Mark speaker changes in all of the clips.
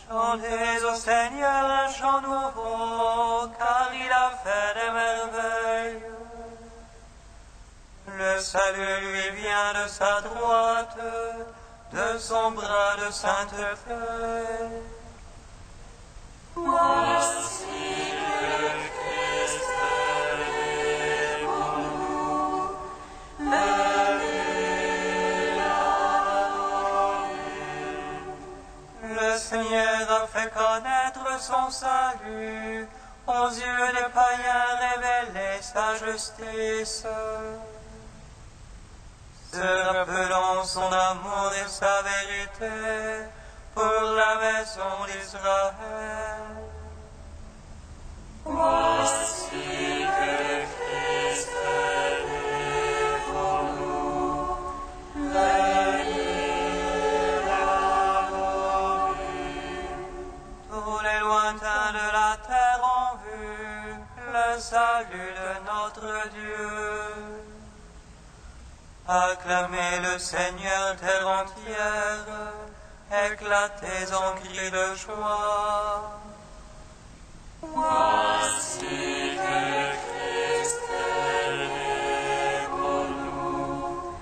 Speaker 1: Chantez au Seigneur un chant nouveau, car il a fait des merveilles. Le salut lui vient de sa droite, de son bras de sainteté.
Speaker 2: Voici le Christ est pour nous,
Speaker 1: Le Seigneur a fait connaître son salut, aux yeux des païens révélé sa justice. Se rappelant son amour et sa vérité pour la maison d'Israël.
Speaker 2: Voici que Christ est pour nous,
Speaker 1: Tous les lointains de la terre ont vu le salut de notre Dieu. Acclamez le Seigneur, terre entière, éclatez en cris de joie.
Speaker 2: Voici que Christ est pour nous,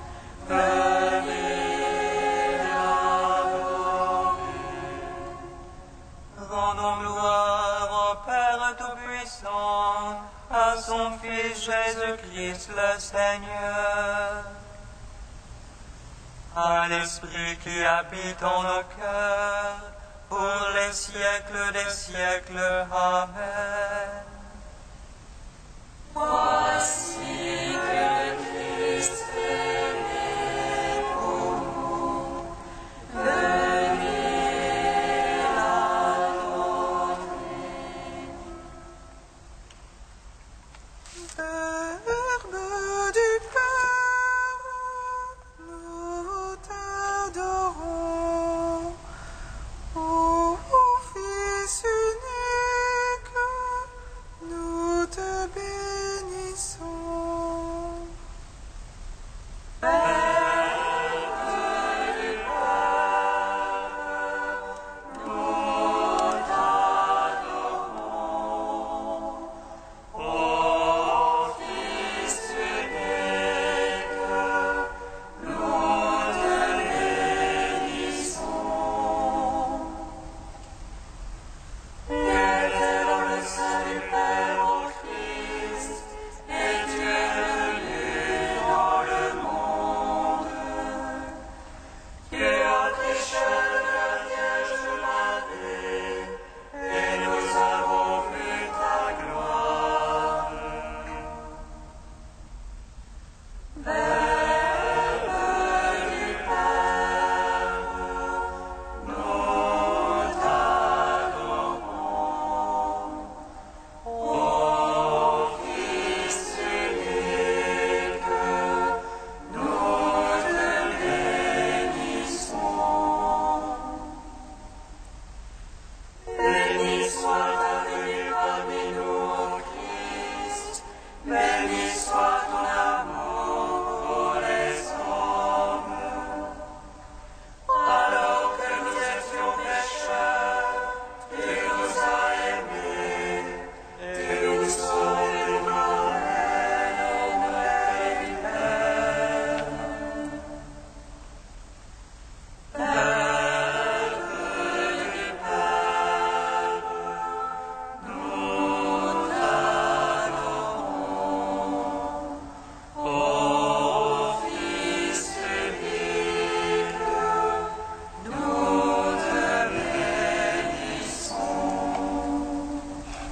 Speaker 1: Rendons gloire au Père Tout-Puissant, à son Fils Jésus-Christ le Seigneur, à l'Esprit qui habite en nos cœurs, pour les siècles des siècles. Amen.
Speaker 2: voici que Christ est pour nous,
Speaker 1: Verbe du Père, nous t'adorons. Ô Fils unique, nous te bénissons.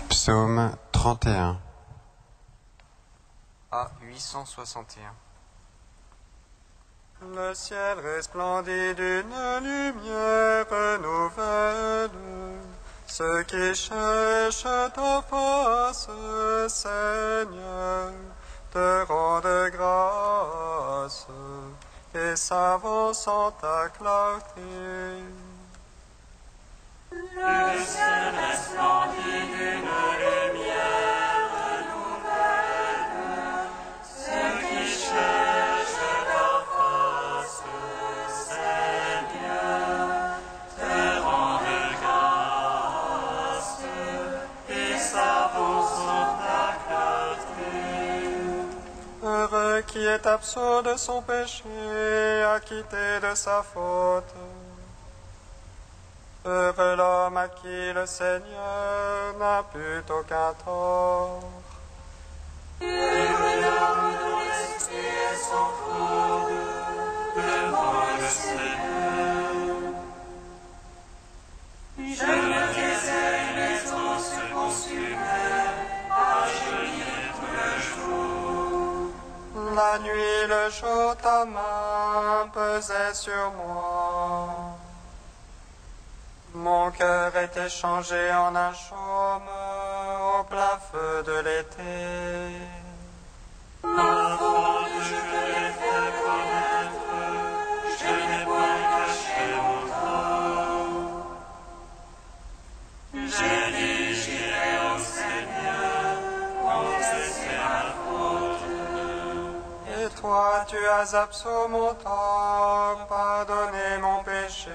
Speaker 3: Psaume 31.
Speaker 4: A 861.
Speaker 1: Le ciel resplendit d'une lumière nouvelle. Ceux qui cherchent ta face, Seigneur, te rendent grâce et s'avancent en ta clarté.
Speaker 2: le ciel resplendit d'une lumière nouvelle. Ceux qui cherchent ta face, Seigneur, te rendent grâce
Speaker 5: est absous de son péché, acquitté de sa faute. Heureux l'homme à qui le Seigneur n'impute aucun tort.
Speaker 2: Heureux l'homme dont l'esprit est sans faute devant le Seigneur. Je me taisais, mes os se consumaient, agenouillés tout le jour.
Speaker 5: La nuit, le jour, ta main pesait sur moi. Mon cœur était changé en un chaume au plein feu de l'été.
Speaker 2: Ma faute, je te l'ai fait connaître, je n'ai point caché mon tort. J'ai dit, j'irai au Seigneur, confesser ma faute.
Speaker 5: Et toi, tu as absous mon tort, pardonné mon péché.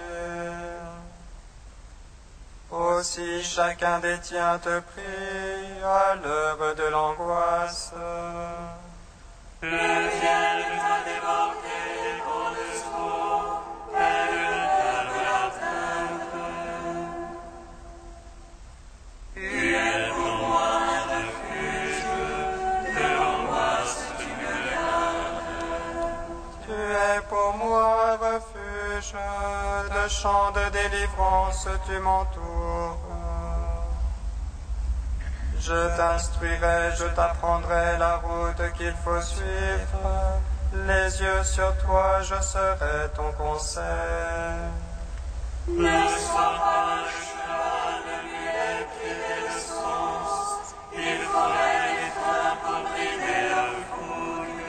Speaker 5: Aussi chacun des tiens te prie à l'heure de l'angoisse.
Speaker 2: Le ciel t'a débordé d'échos de secours, et le cœur de l'atteinte. Tu es pour moi un refuge, de l'angoisse tu me gardes.
Speaker 5: Tu es pour moi un refuge, de champs de délivrance tu m'entoures. Je t'instruirai, je t'apprendrai la route qu'il faut suivre. Les yeux sur toi, je serai ton conseil.
Speaker 2: Ne sois pas le cheval de lui est privé de sens, il faudrait des freins pour brider la fougue.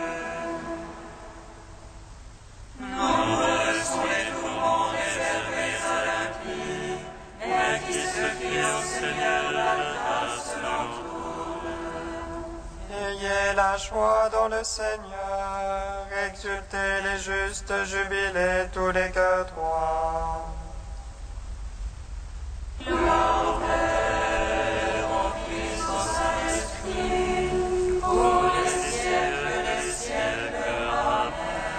Speaker 2: Nombreux sont les tourments réservés à l'impie, mais qui se fie au Seigneur la grâce l'entoure.
Speaker 5: Ayez la joie dans le Seigneur, exultez les justes, jubilez tous les cœurs droits.
Speaker 2: Gloire au Père, au Fils, au Saint-Esprit, pour les siècles des siècles. Amen.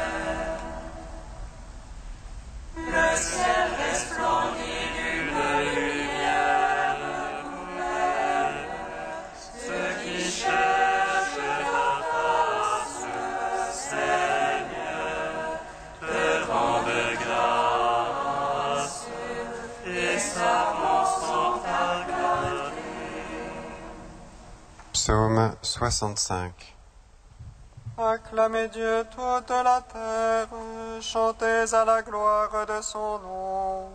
Speaker 2: Le ciel resplendit d'une lumière nouvelle. Ceux qui cherchent ta face, Seigneur, te rendent grâce et s'avancent acclamés.
Speaker 3: Psaume 65.
Speaker 5: Acclamez Dieu toute la terre, chantez à la gloire de son nom.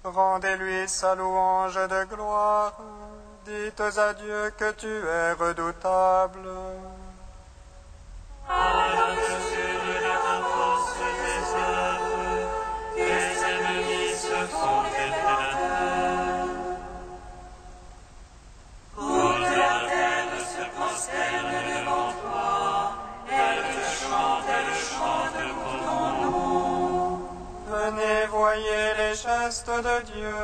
Speaker 5: Rendez-lui sa louange de gloire, dites à Dieu que tu es redoutable.
Speaker 2: À la mesure de la force des œuvres, tes ennemis se font effrayer. Toute la terre se prosterne devant toi, elle te chante pour ton nom.
Speaker 5: Venez, voyez les gestes de Dieu,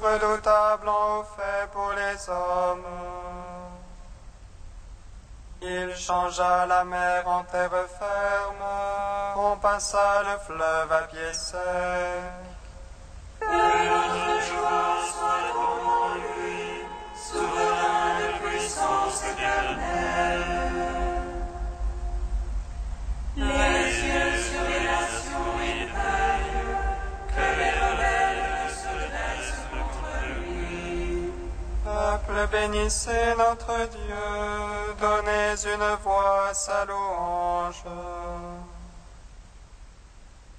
Speaker 5: redoutables en haut fait pour les hommes. Il changea la mer en terre ferme, on passa le fleuve à pied sec.
Speaker 2: Que notre joie soit devant lui, souverain de puissance éternelle. Les yeux sur les nations il veille, que les rebelles se dressent contre lui.
Speaker 5: Peuple, bénissez notre Dieu, donnez une voix à sa louange.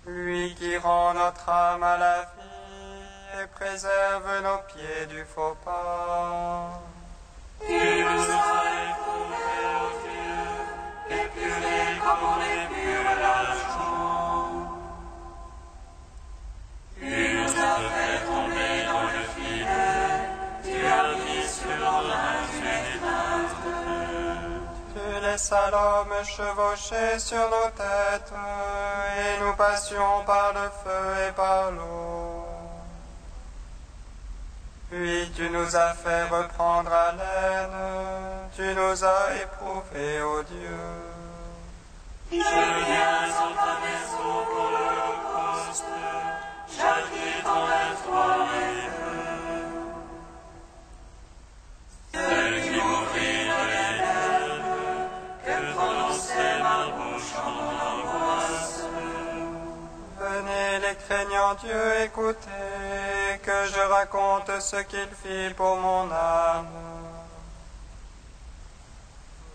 Speaker 5: Lui qui rend notre âme à la vie et préserve nos pieds du faux pas.
Speaker 2: Tu nous as éprouvés, ô Dieu, épurés comme on épure l'argent. Tu nous as fait tomber dans le filet, tu as mis sur l'orage une étreinte.
Speaker 5: Tu laissas l'homme chevaucher sur nos têtes, et nous passions par le feu et par l'eau. Puis tu nous as fait reprendre haleine, tu nous as éprouvés, ô Dieu.
Speaker 2: Je viens en ta maison pour l'Holocauste, j'habite en toi mes vœux. Celle qui m'ouvrit les lèvres, que prononçait ma bouche en angoisse.
Speaker 5: Venez les craignants Dieu, écoutez, que je raconte ce qu'il fit pour mon âme.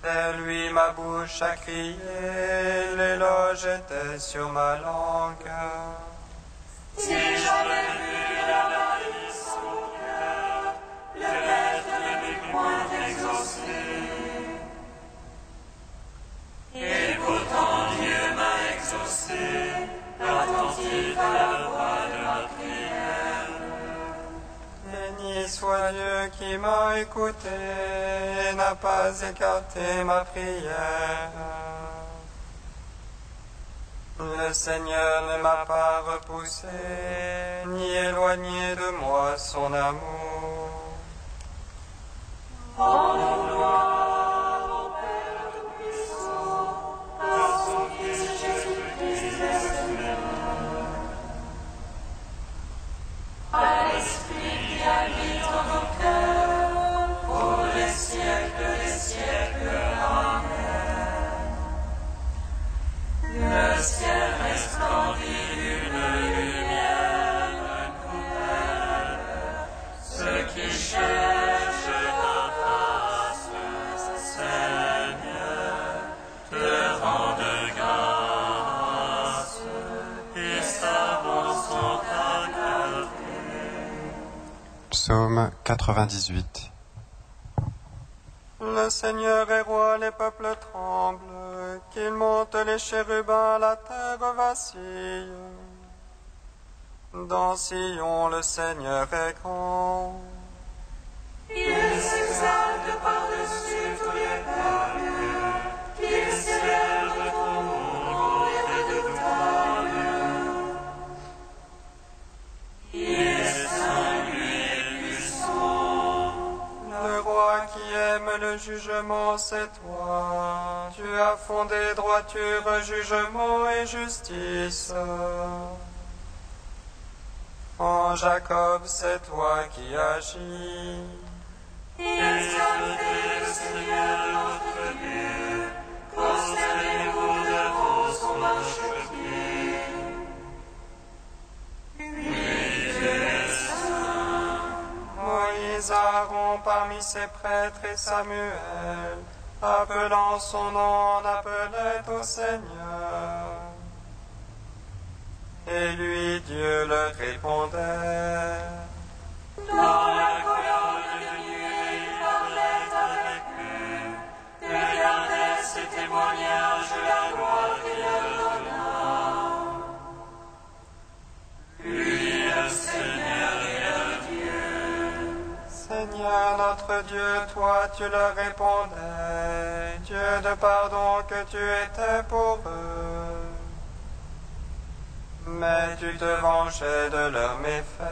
Speaker 5: Dès lui ma bouche a crié, l'éloge était sur ma langue.
Speaker 2: Si j'avais vu la maladie son cœur, le maître ne m'eût point exaucé. Et pourtant Dieu m'a exaucé, attentif à la voix de ma prière.
Speaker 5: Béni soit Dieu qui m'a écouté et n'a pas écarté ma prière. Le Seigneur ne m'a pas repoussé, ni éloigné de moi son amour.
Speaker 2: Rendons gloire au Père Tout-Puissant, à son Fils Jésus-Christ extérieur, à l'Esprit qui habite en nos cœurs, pour les siècles des siècles. Amen. Le ciel resplendit d'une lumière nouvelle, ceux qui cherchent ta face, Seigneur, te rendent grâce, et s'avancent en ta clarté.
Speaker 3: Psaume 98.
Speaker 5: Le Seigneur est roi, les peuples tremblent, qu'il monte les chérubins, la terre vacille. Dans Sion, le Seigneur est grand.
Speaker 2: Il s'exalte par-dessus tous les peuples, qu'il célèbre ton nom redoutable. Il est saint, lui est puissant.
Speaker 5: Le roi qui aime le jugement, c'est toi. Tu as fondé droiture, jugement et justice. En Jacob, c'est toi qui agis.
Speaker 2: Exaltez le Seigneur notre Dieu, prosternez-vous devant son marchepied. Lui, Dieu est saint.
Speaker 5: Moïse, Aaron parmi ses prêtres et Samuel, appelant son nom, en appelait au Seigneur. Et lui, Dieu leur répondait.
Speaker 2: Dans la colonne de nuée, il parlait avec eux, regardait ses témoignages, la loi qu'il leur donna. Lui, le Seigneur est le Dieu.
Speaker 5: Seigneur notre Dieu, toi tu leur répondais, Dieu de pardon que tu étais pour eux. Mais tu te vengeais de leurs méfaits.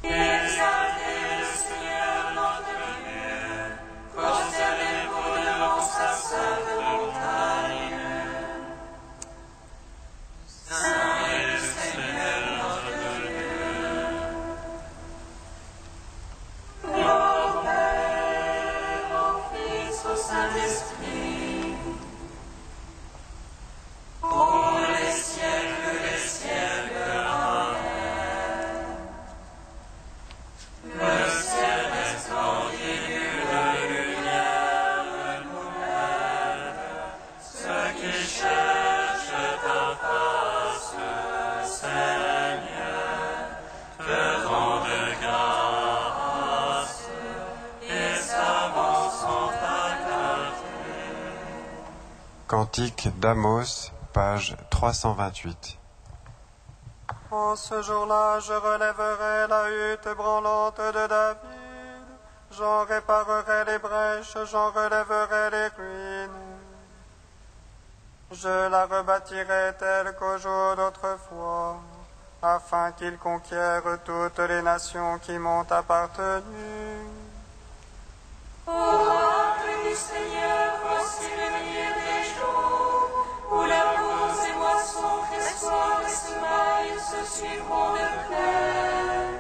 Speaker 2: Exaltez le Seigneur notre Dieu, prosternez-vous devant sa sainte montagne. Saint est le Seigneur notre Dieu. Gloire au Père, au Fils, au Saint-Esprit, pour les siècles des siècles. Amen. Le ciel resplendit d'une lumière nouvelle, ceux qui cherchent ta face, Seigneur, te rendent grâce, et s'avancent en ta clarté.
Speaker 3: Cantique d'Amos, page 328.
Speaker 5: En ce jour-là, je relèverai la hutte branlante de David. J'en réparerai les brèches, j'en relèverai les ruines. Je la rebâtirai telle qu'au jour d'autrefois, afin qu'il conquiert toutes les nations qui m'ont appartenu.
Speaker 2: Oracle du Seigneur, voici le milieu des jours. suivront de près.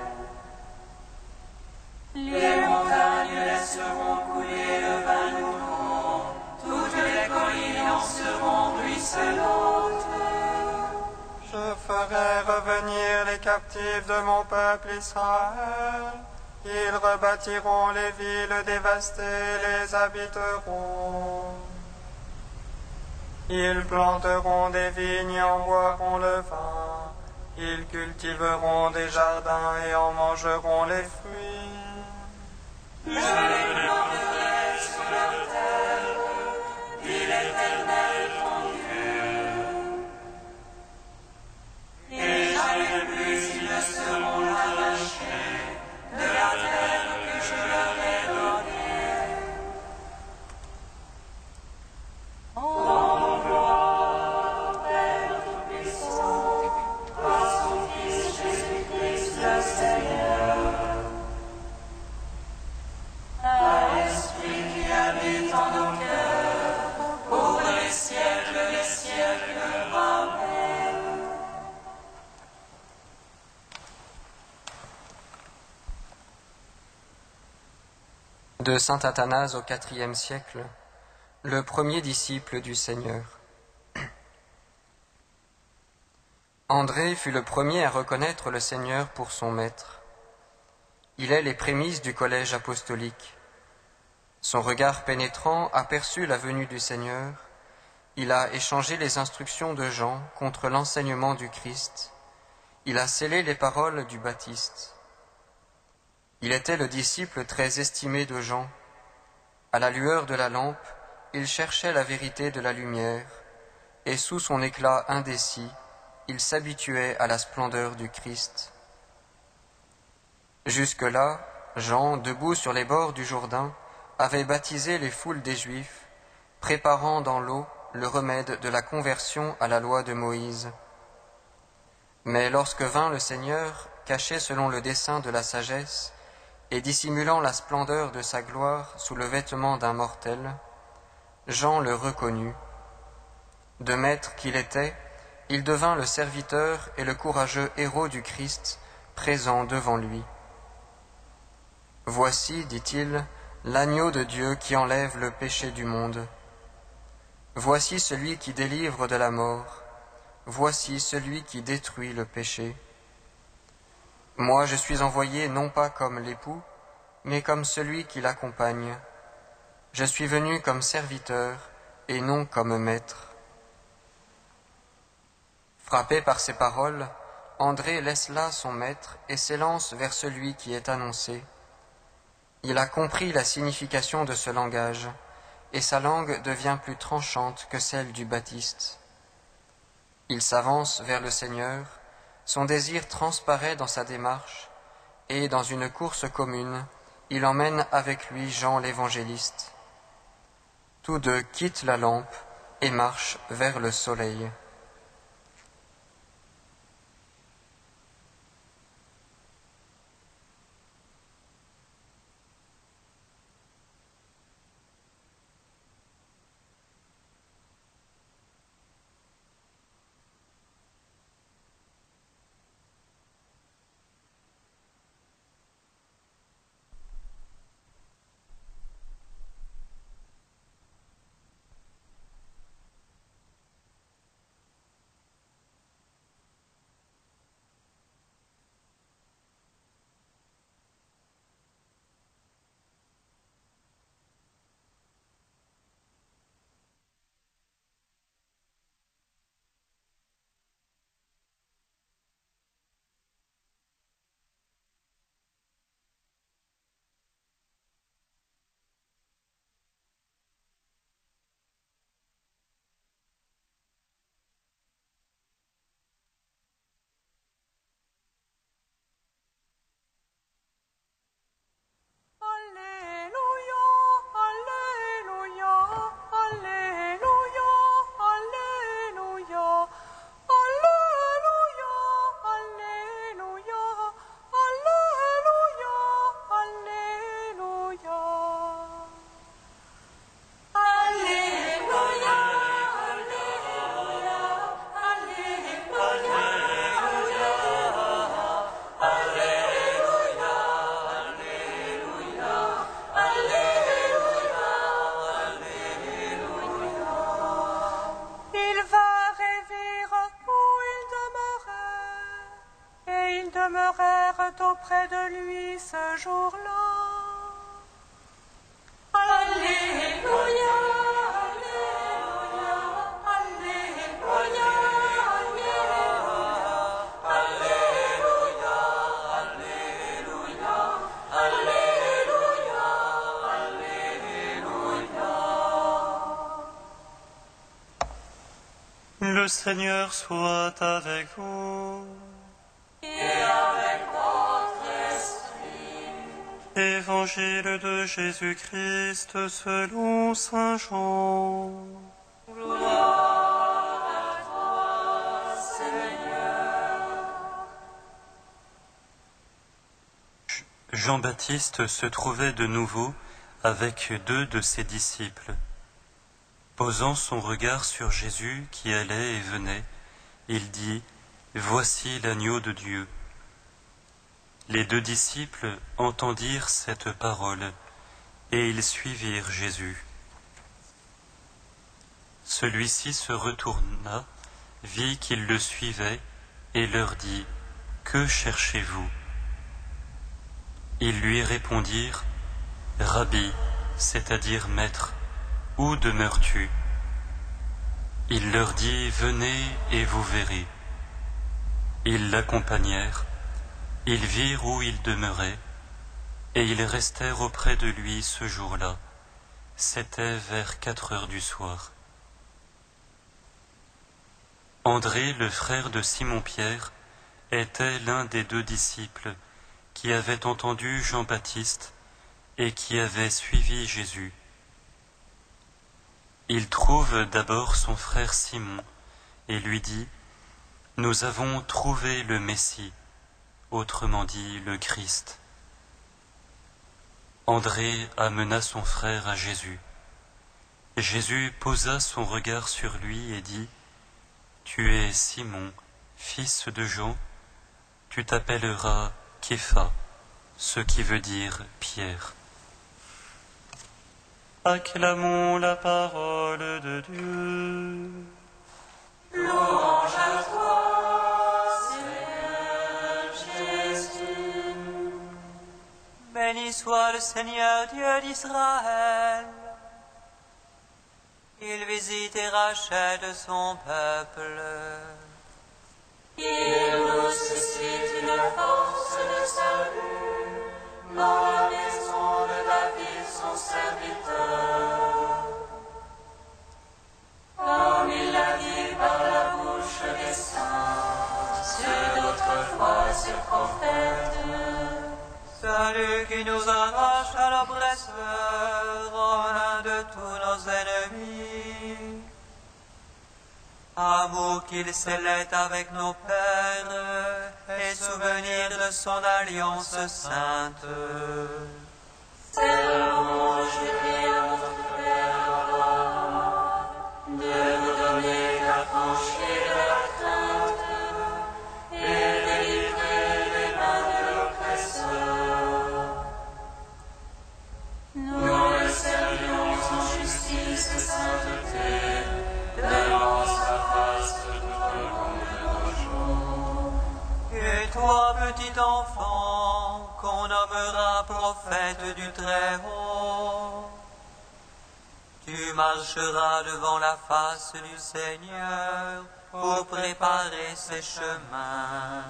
Speaker 2: Les montagnes laisseront couler le vin nouveau, toutes les collines en seront ruisselantes.
Speaker 5: Je ferai revenir les captifs de mon peuple Israël. Ils rebâtiront les villes dévastées, les habiteront. Ils planteront des vignes et en boiront le vin. Ils cultiveront des jardins et en mangeront les fruits.
Speaker 2: Je les planterai sur leur terre, dit l'Éternel ton Dieu. Et jamais plus ils ne seront arrachés de la terre que je leur ai donnée. En gloire, Père Tout-Puissant, par son Fils Jésus-Christ le Seigneur. À l'Esprit qui habite en nos cœurs, pour les siècles des siècles. Amen.
Speaker 4: De saint Athanase au IVe siècle, le premier disciple du Seigneur. André fut le premier à reconnaître le Seigneur pour son maître. Il est les prémices du collège apostolique. Son regard pénétrant aperçut la venue du Seigneur. Il a échangé les instructions de Jean contre l'enseignement du Christ. Il a scellé les paroles du Baptiste. Il était le disciple très estimé de Jean. À la lueur de la lampe, il cherchait la vérité de la lumière, et sous son éclat indécis, il s'habituait à la splendeur du Christ. Jusque-là, Jean, debout sur les bords du Jourdain, avait baptisé les foules des Juifs, préparant dans l'eau le remède de la conversion à la loi de Moïse. Mais lorsque vint le Seigneur, caché selon le dessein de la sagesse, et dissimulant la splendeur de sa gloire sous le vêtement d'un mortel, Jean le reconnut. De maître qu'il était, il devint le serviteur et le courageux héros du Christ, présent devant lui. « Voici, dit-il, l'agneau de Dieu qui enlève le péché du monde. Voici celui qui délivre de la mort. Voici celui qui détruit le péché. Moi je suis envoyé non pas comme l'époux, mais comme celui qui l'accompagne. Je suis venu comme serviteur et non comme maître. » Frappé par ces paroles, André laisse là son maître et s'élance vers celui qui est annoncé. Il a compris la signification de ce langage, et sa langue devient plus tranchante que celle du Baptiste. Il s'avance vers le Seigneur, son désir transparaît dans sa démarche, et dans une course commune, il emmène avec lui Jean l'évangéliste. Tous deux quittent la lampe et marchent vers le soleil.
Speaker 1: auprès de lui ce jour-là.
Speaker 2: Alléluia, Alléluia, Alléluia, Alléluia, Alléluia, Alléluia, Alléluia.
Speaker 1: Le Seigneur soit avec vous.
Speaker 2: Et avec votre esprit.
Speaker 1: Évangile de Jésus-Christ selon saint Jean.
Speaker 2: Gloire à toi, Seigneur.
Speaker 6: Jean-Baptiste se trouvait de nouveau avec 2 de ses disciples. Posant son regard sur Jésus qui allait et venait, il dit : « Voici l'agneau de Dieu. » Les 2 disciples entendirent cette parole, et ils suivirent Jésus. Celui-ci se retourna, vit qu'ils le suivaient, et leur dit : « Que cherchez-vous » Ils lui répondirent : « Rabbi, c'est-à-dire maître, où demeures-tu » Il leur dit : « Venez et vous verrez. » Ils l'accompagnèrent, ils virent où il demeurait, et ils restèrent auprès de lui ce jour-là. C'était vers 4 heures du soir. André, le frère de Simon-Pierre, était l'un des 2 disciples qui avaient entendu Jean-Baptiste et qui avaient suivi Jésus. Il trouve d'abord son frère Simon et lui dit : « Nous avons trouvé le Messie, autrement dit le Christ. » André amena son frère à Jésus. Jésus posa son regard sur lui et dit : « Tu es Simon, fils de Jean, tu t'appelleras Képha, ce qui veut dire Pierre. »
Speaker 1: Acclamons la parole de Dieu.
Speaker 2: Louange à toi, Seigneur Jésus.
Speaker 1: Béni soit le Seigneur Dieu d'Israël. Il visite et rachète son peuple.
Speaker 2: Il nous suscite une force de salut dans la maison de David, son serviteur. Comme il l'a dit par la bouche des saints, ceux d'autrefois, ses prophètes.
Speaker 1: Salut qui nous arrache à l'oppresseur, en de tous nos ennemis. Amour qu'il scellait avec nos pères, et souvenir de son alliance sainte.
Speaker 2: C'est le louange qui à notre Père Abraham, de nous donner d'affranchir de la crainte, et délivrer des mains de l'oppresseur. Nous le servions en justice et sainteté, devant sa face tout au long de nos jours.
Speaker 1: Et toi, petit enfant, qu'on nommera prophète du Très-Haut, tu marcheras devant la face du Seigneur pour préparer ses chemins.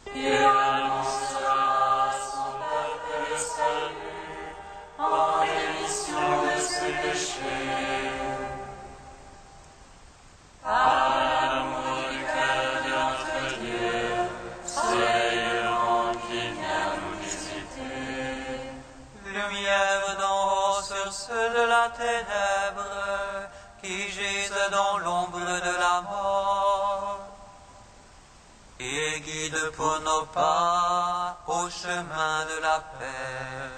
Speaker 2: Tu annonceras à son peuple le salut en rémission de ses péchés. Par l'amour du cœur de notre Dieu, soleil levant qui vient nous visiter.
Speaker 1: Lumière d'en haut sur ceux de la ténèbre qui gisent dans l'ombre de la mort, et guide pour nos pas au chemin de la paix.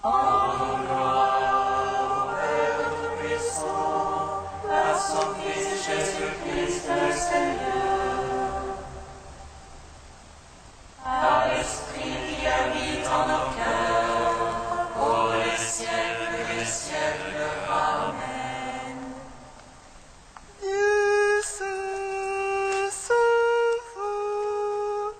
Speaker 2: En gloire au Père Tout-Puissant, à son Fils Jésus-Christ le Seigneur, à l'Esprit qui habite en nos cœurs, pour les siècles des siècles. Amen.
Speaker 5: Dieu, c'est vous,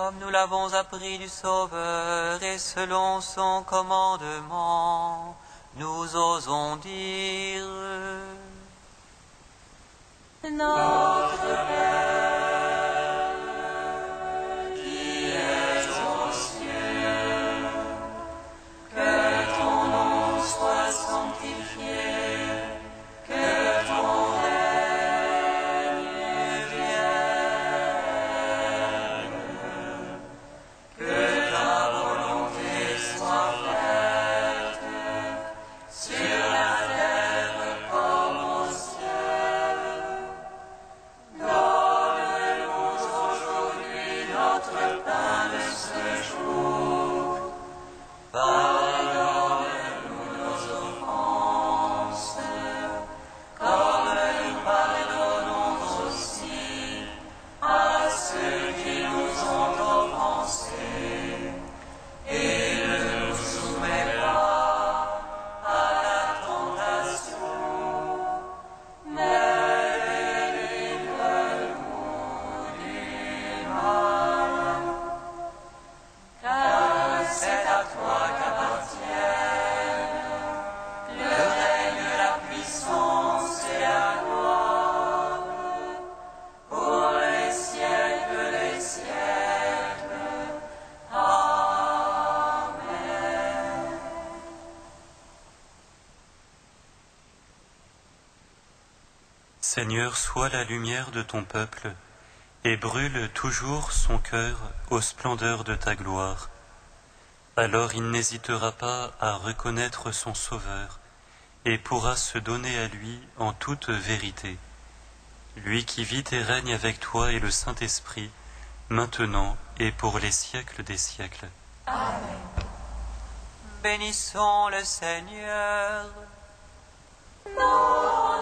Speaker 1: Comme nous l'avons appris du Sauveur et selon son commandement, nous osons dire:
Speaker 2: Notre Père, qui es aux cieux, que ton nom soit sanctifié, que ton règne vienne, que ta volonté soit faite sur la terre comme au ciel. Donne-nous aujourd'hui notre pain de ce jour. Pardonne-nous nos offenses, comme nous pardonnons aussi à ceux qui nous ont offensés. Et ne nous soumets pas à la tentation, mais délivre-nous du mal. Car c'est à toi qu'appartiennent le règne, la puissance et la gloire, pour les siècles des siècles. Amen.
Speaker 6: Seigneur, sois la lumière de ton peuple, et brûle toujours son cœur aux splendeurs de ta gloire. Alors il n'hésitera pas à reconnaître son Sauveur, et pourra se donner à lui en toute vérité. Lui qui vit et règne avec toi et le Saint-Esprit, maintenant et pour les siècles des siècles.
Speaker 1: Bénissons le Seigneur.
Speaker 2: Notre